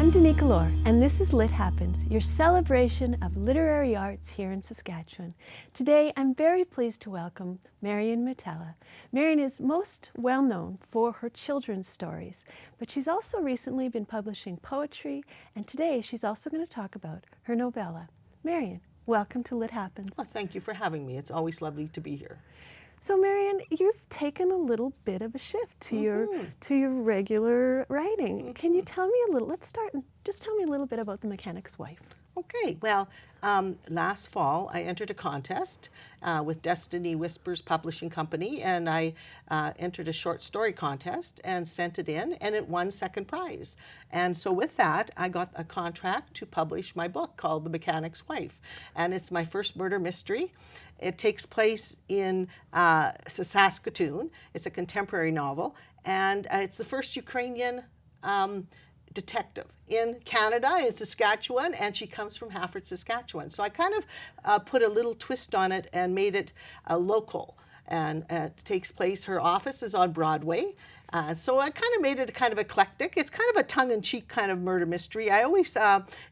I'm Danica Lorer, and this is Lit Happens, your celebration of literary arts here in Saskatchewan. Today, I'm very pleased to welcome Marion Mutala. Marion is most well known for her children's stories, but she's also recently been publishing poetry, and today she's also going to talk about her novella. Marion, welcome to Lit Happens. Well, thank you for having me. It's always lovely to be here. So Marion, you've taken a little bit of a shift to your regular writing. Can you tell me a little, let's start and just tell me a little bit about The Mechanic's Wife. Okay, well, last fall I entered a contest with Destiny Whispers Publishing Company, and I entered a short story contest and sent it in, and it won second prize. And so with that, I got a contract to publish my book called The Mechanic's Wife, and it's my first murder mystery. It takes place in Saskatoon. It's a contemporary novel, and it's the first Ukrainian detective in Canada, in Saskatchewan, and she comes from Hafford, Saskatchewan. So I kind of put a little twist on it and made it local. And it takes place, her office is on Broadway. So I kind of made it kind of eclectic. It's kind of a tongue-in-cheek kind of murder mystery. I always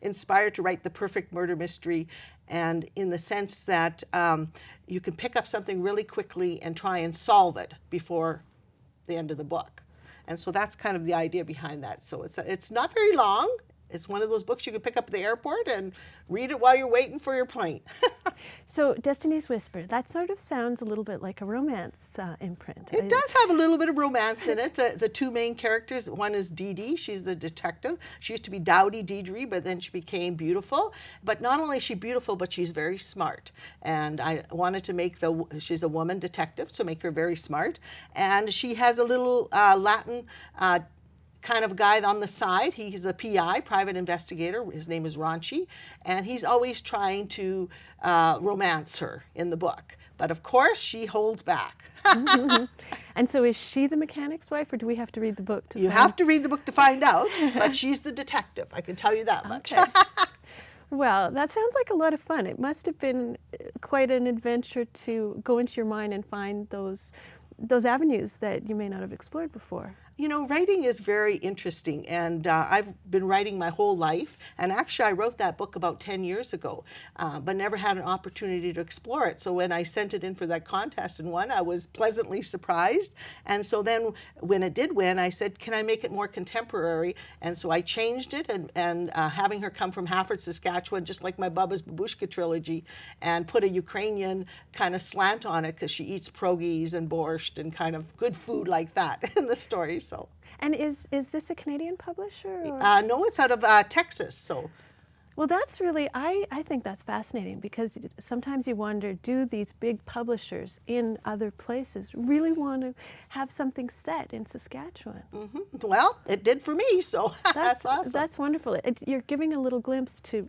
inspired to write the perfect murder mystery, and in the sense that you can pick up something really quickly and try and solve it before the end of the book. And so that's kind of the idea behind that. So it's not very long. It's one of those books you can pick up at the airport and read it while you're waiting for your plane. So Destiny's Whisper, that sort of sounds a little bit like a romance imprint. It does have a little bit of romance in it. The two main characters, one is Dee Dee, she's the detective. She used to be Dowdy Deidre, but then she became beautiful. But not only is she beautiful, but she's very smart. And I wanted to make she's a woman detective, so make her very smart. And she has a little Latin kind of guy on the side. He's a PI, private investigator. His name is Ronchi, and he's always trying to romance her in the book. But of course, she holds back. And so is she the mechanic's wife, or do we have to read the book to You have to read the book to find out, but she's the detective. I can tell you that much. Okay. Well, that sounds like a lot of fun. It must have been quite an adventure to go into your mind and find those avenues that you may not have explored before. You know, writing is very interesting, and I've been writing my whole life, and actually I wrote that book about 10 years ago, but never had an opportunity to explore it. So when I sent it in for that contest and won, I was pleasantly surprised. And so then when it did win, I said, can I make it more contemporary? And so I changed it, and having her come from Hafford, Saskatchewan, just like my Baba's Babushka trilogy, and put a Ukrainian kind of slant on it, because she eats pierogies and borscht and kind of good food like that in the story. So. And is this a Canadian publisher? Or? No, it's out of Texas. So. Well, that's really, I think that's fascinating, because sometimes you wonder, do these big publishers in other places really want to have something set in Saskatchewan? Mm-hmm. Well, it did for me, so that's awesome. That's wonderful. You're giving a little glimpse to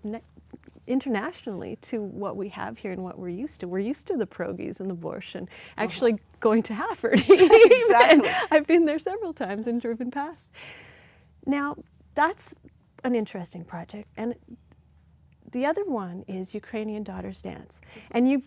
internationally to what we have here and what we're used to. We're used to the pierogies and the borscht, and actually going to Hafford. Exactly. I've been there several times and driven past. Now, that's an interesting project, and the other one is Ukrainian Daughters Dance. And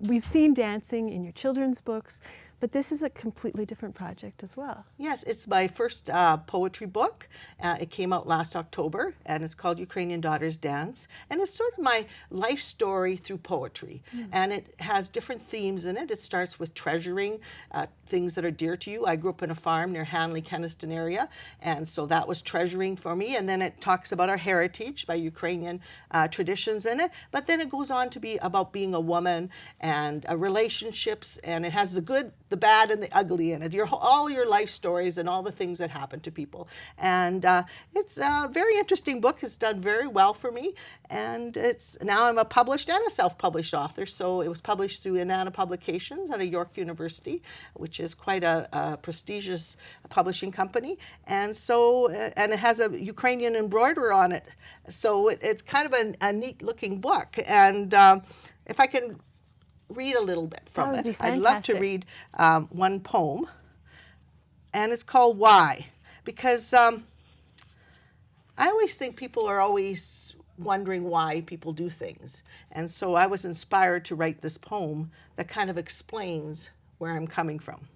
we've seen dancing in your children's books, but this is a completely different project as well. Yes, it's my first poetry book. It came out last October, and it's called Ukrainian Daughters Dance. And it's sort of my life story through poetry. And it has different themes in it. It starts with treasuring things that are dear to you. I grew up in a farm near Hanley, Kenniston area, and so that was treasuring for me. And then it talks about our heritage by Ukrainian traditions in it. But then it goes on to be about being a woman and relationships, and it has the good, the bad, and the ugly in it. All your life stories and all the things that happen to people. And it's a very interesting book. It's done very well for me. And now I'm a published and a self-published author. So it was published through Inanna Publications out of York University, which is quite a prestigious publishing company. And so, and it has a Ukrainian embroiderer on it. So it's kind of a neat looking book. And if I can read a little bit from it. I'd love to read one poem, and it's called Why, because I always think people are always wondering why people do things, and so I was inspired to write this poem that kind of explains where I'm coming from.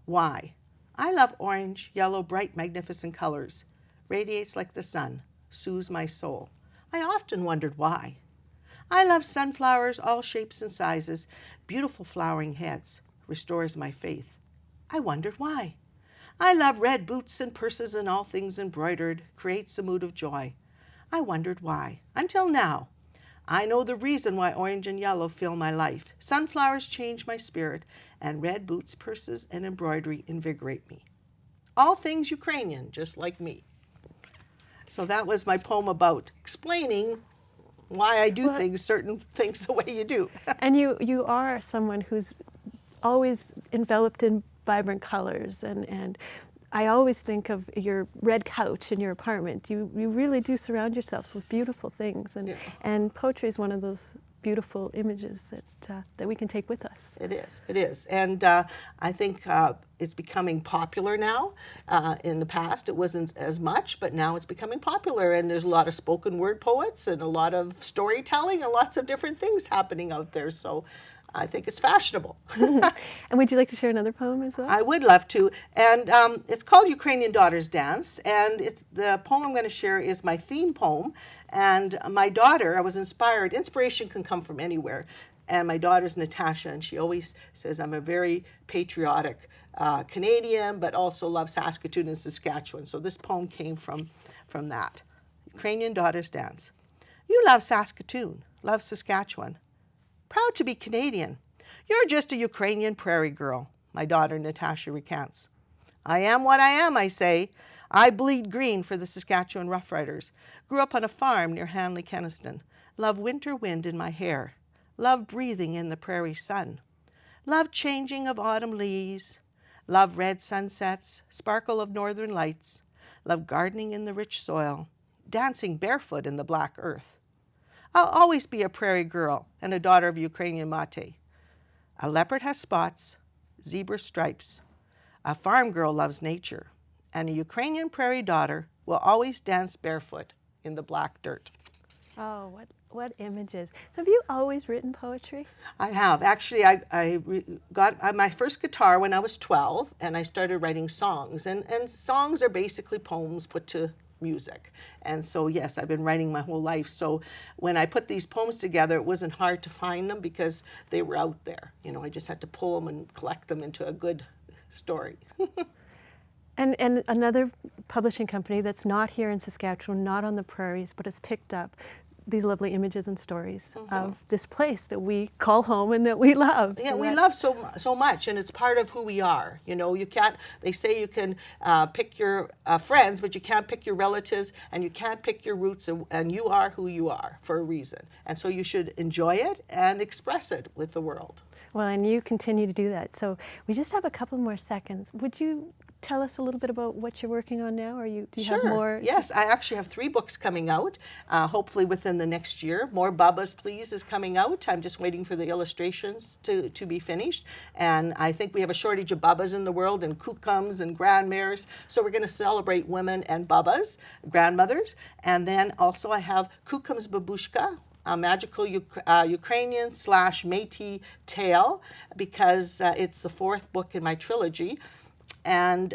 Why? I love orange, yellow, bright, magnificent colors. radiates like the sun, soothes my soul. I often wondered why. I love sunflowers, all shapes and sizes, beautiful flowering heads, restores my faith. I wondered why. I love red boots and purses and all things embroidered, creates a mood of joy. I wondered why, until now. I know the reason why orange and yellow fill my life. Sunflowers change my spirit, and red boots, purses, and embroidery invigorate me. All things Ukrainian, just like me. So that was my poem about explaining why I do certain things the way you do. And you are someone who's always enveloped in vibrant colors, and I always think of your red couch in your apartment. You really do surround yourselves with beautiful things, and poetry is one of those beautiful images that we can take with us. It is. And I think it's becoming popular now. In the past, it wasn't as much, but now it's becoming popular, and there's a lot of spoken word poets and a lot of storytelling and lots of different things happening out there. So I think it's fashionable. And would you like to share another poem as well? I would love to. And it's called Ukrainian Daughters Dance. And the poem I'm going to share is my theme poem. And my daughter, I was inspired. Inspiration can come from anywhere. And my daughter's Natasha, and she always says I'm a very patriotic Canadian, but also love Saskatoon and Saskatchewan. So this poem came from that. Ukrainian Daughters Dance. You love Saskatoon, love Saskatchewan. Proud to be Canadian. You're just a Ukrainian prairie girl, my daughter Natasha recounts. I am what I am, I say. I bleed green for the Saskatchewan Rough Riders. Grew up on a farm near Hanley, Kenniston. Love winter wind in my hair. Love breathing in the prairie sun. Love changing of autumn leaves. Love red sunsets, sparkle of northern lights. Love gardening in the rich soil, dancing barefoot in the black earth. I'll always be a prairie girl and a daughter of Ukrainian mate. A leopard has spots, zebra stripes. A farm girl loves nature, and a Ukrainian prairie daughter will always dance barefoot in the black dirt. Oh, what images. So have you always written poetry? I have. Actually, I got my first guitar when I was 12, and I started writing songs. And songs are basically poems put to music. And so, yes, I've been writing my whole life. So when I put these poems together, it wasn't hard to find them because they were out there. You know, I just had to pull them and collect them into a good story. And another publishing company that's not here in Saskatchewan, not on the prairies, but has picked up these lovely images and stories of this place that we call home and that we love. Yeah, we love so much, and it's part of who we are. You know, you can't, they say you can pick your friends, but you can't pick your relatives, and you can't pick your roots, and you are who you are for a reason. And so you should enjoy it and express it with the world. Well, and you continue to do that. So we just have a couple more seconds. Would you tell us a little bit about what you're working on now? Or do you have more? Yes, I actually have 3 books coming out, hopefully within the next year. More Bubba's Please is coming out. I'm just waiting for the illustrations to be finished. And I think we have a shortage of Bubbas in the world, and Kookums and grandmares. So we're going to celebrate women and Bubbas, grandmothers. And then also I have Kookums Babushka, a magical Ukrainian / Métis tale, because it's the 4th book in my trilogy. And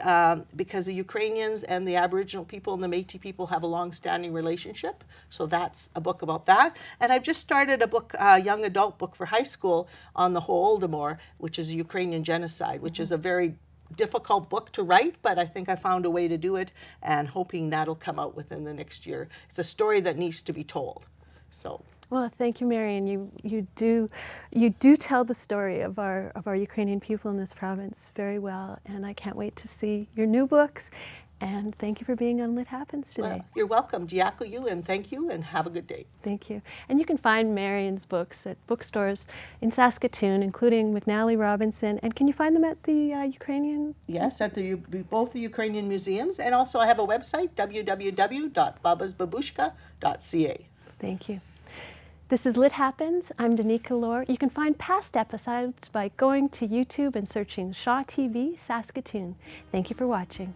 because the Ukrainians and the Aboriginal people and the Métis people have a long-standing relationship. So that's a book about that. And I've just started a book, a young adult book for high school on the Holodomor, which is a Ukrainian genocide, which is a very difficult book to write, but I think I found a way to do it, and hoping that'll come out within the next year. It's a story that needs to be told. So. Well, thank you, Marion. You do tell the story of our Ukrainian people in this province very well, and I can't wait to see your new books. And thank you for being on Lit Happens today. Well, you're welcome. Diaco you, and thank you, and have a good day. Thank you. And you can find Marion's books at bookstores in Saskatoon, including McNally Robinson. And can you find them at the Ukrainian? Yes, at both the Ukrainian museums, and also I have a website, www.babasbabushka.ca. Thank you. This is Lit Happens. I'm Danica Lorer. You can find past episodes by going to YouTube and searching Shaw TV Saskatoon. Thank you for watching.